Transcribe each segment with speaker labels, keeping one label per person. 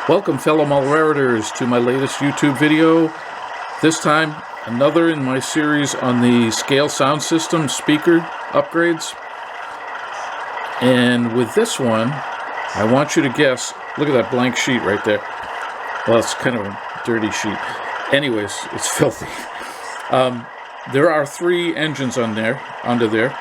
Speaker 1: Welcome, fellow Mulraritors, to my latest YouTube video. This time, another in my series on the scale sound system speaker upgrades. And with this one, I want you to guess. Look at that blank sheet right there. Well, it's kind of a dirty sheet. Anyways, it's filthy. There are 3 engines under there.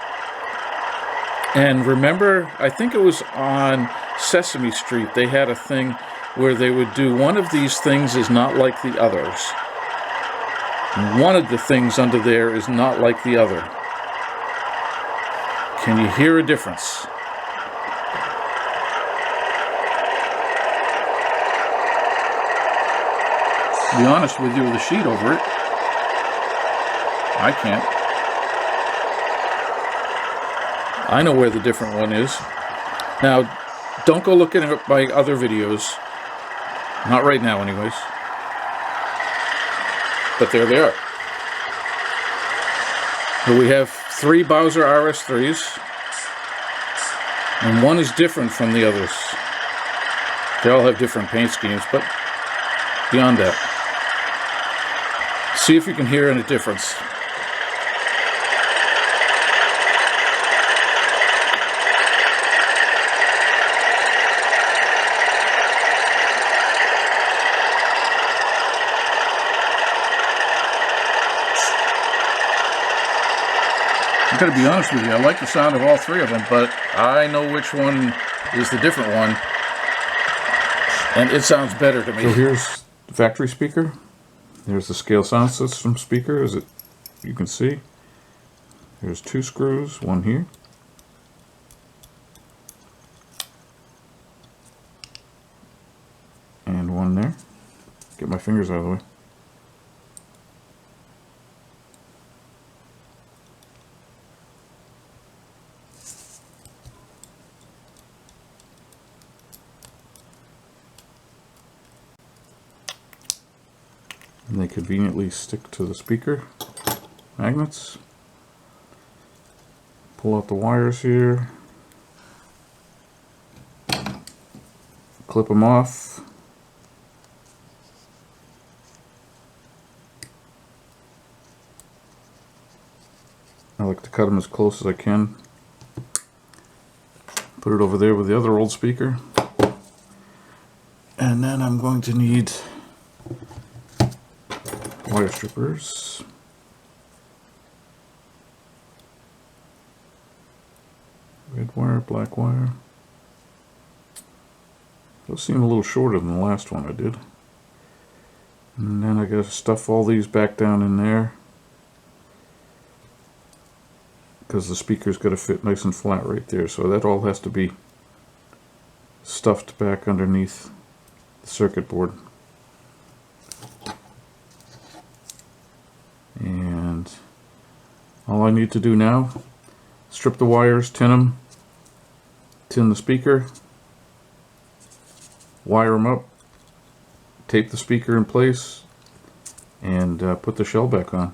Speaker 1: And remember, I think it was on Sesame Street, they had a thing where they would do one of these things is not like the others. And one of the things under there is not like the other. Can you hear a difference? To be honest with you, with the sheet over it, I can't. I know where the different one is. Now, don't go looking at my other videos. Not right now, anyways. But there they are. So we have 3 Bowser RS-3's. And one is different from the others. They all have different paint schemes, but beyond that. See if you can hear any difference. I'm going to be honest with you, I like the sound of all 3 of them, but I know which one is the different one, and it sounds better to me. So here's the factory speaker. There's the scale sound system speaker, as you can see. There's 2 screws, one here. And one there. Get my fingers out of the way. And they conveniently stick to the speaker magnets. Pull out the wires here, clip them off, I like to cut them as close as I can. Put it over there with the other old speaker, and then I'm going to need wire strippers. Red wire, black wire. Those seem a little shorter than the last one I did. And then I gotta stuff all these back down in there, because the speaker's gotta fit nice and flat right there. So that all has to be stuffed back underneath the circuit board. And all I need to do now, strip the wires, tin them, tin the speaker, wire them up, tape the speaker in place, and put the shell back on.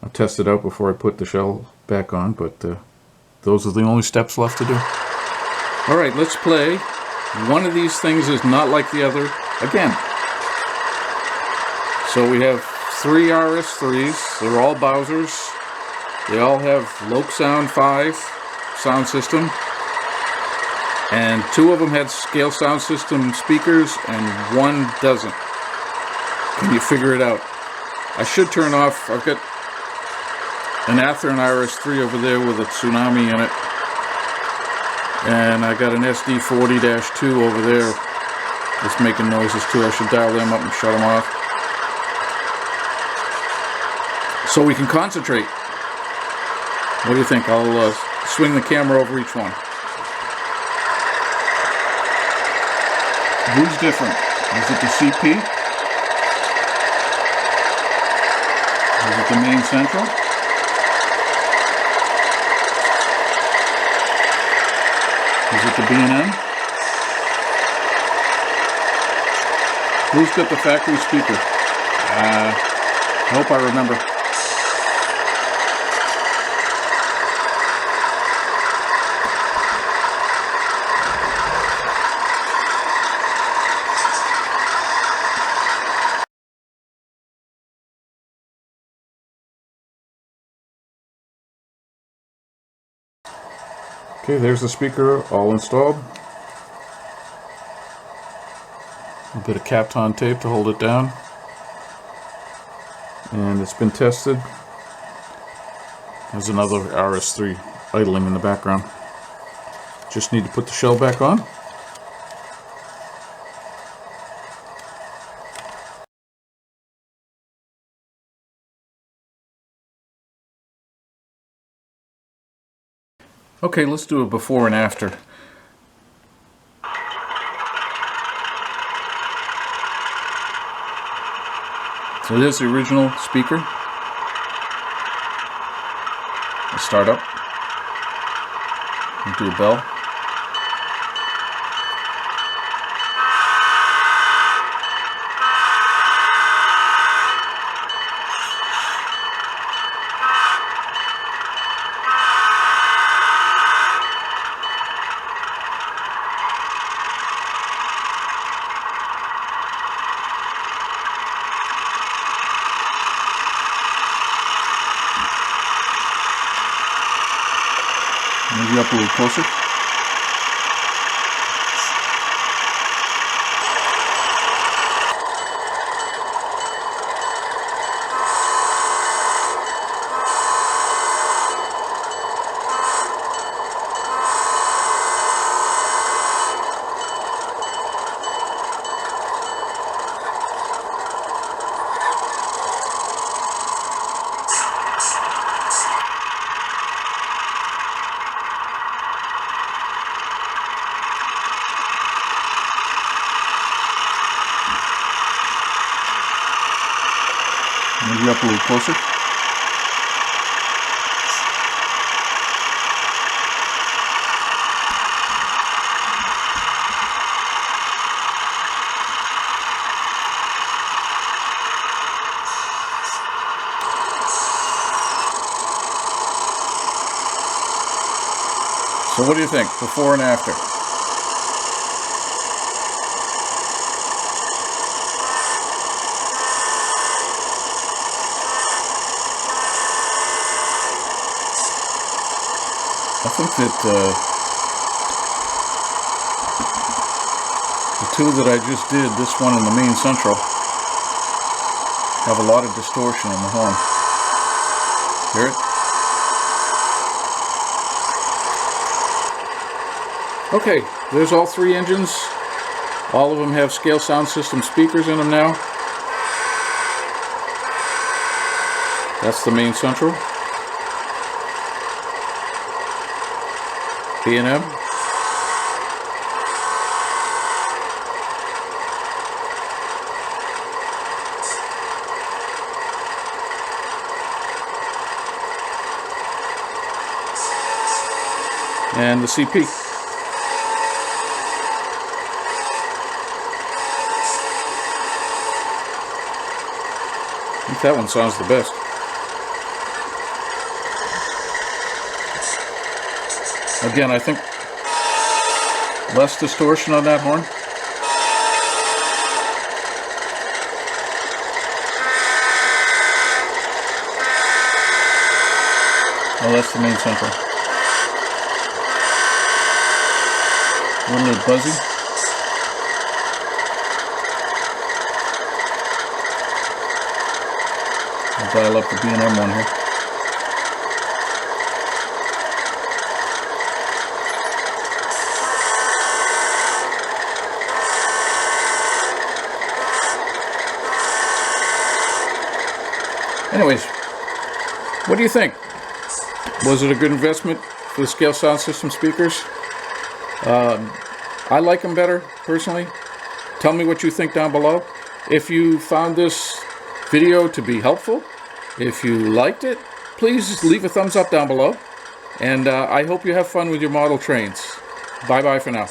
Speaker 1: I'll test it out before I put the shell back on, but those are the only steps left to do. Alright, let's play. One of these things is not like the other again. So we have 3 RS-3's, they're all Bowser's. They all have Loc Sound 5 sound system. And 2 of them had scale sound system speakers and 1 doesn't. Can you figure it out? I should turn off, I've got an Athearn RS-3 over there with a tsunami in it. And I got an SD40-2 over there that's making noises too. I should dial them up and shut them off, so we can concentrate. What do you think? I'll swing the camera over each one. Who's different? Is it the CP? Is it the main central? Is it the B&M? Who's got the factory speaker? I hope I remember. Okay, there's the speaker all installed. A bit of Kapton tape to hold it down. And it's been tested. There's another RS-3 idling in the background. Just need to put the shell back on. Okay, let's do a before and after. So there's the original speaker. Let's start up. Do a bell. Maybe up a little closer. Maybe up a little closer. So what do you think, before and after? I think that the two that I just did, this one and the main central, have a lot of distortion in the horn. Hear it? Okay, there's all three engines. All of them have Scale Sound System speakers in them now. That's the main central. B&M. And the CP. I think that one sounds the best. Again, I think less distortion on that horn. Oh, that's the main central. A little buzzy. I'll dial up the B&M one here. Anyways, what do you think? Was it a good investment for the Scale Sound System speakers? I like them better, personally. Tell me what you think down below. If you found this video to be helpful, if you liked it, please leave a thumbs up down below. And I hope you have fun with your model trains. Bye-bye for now.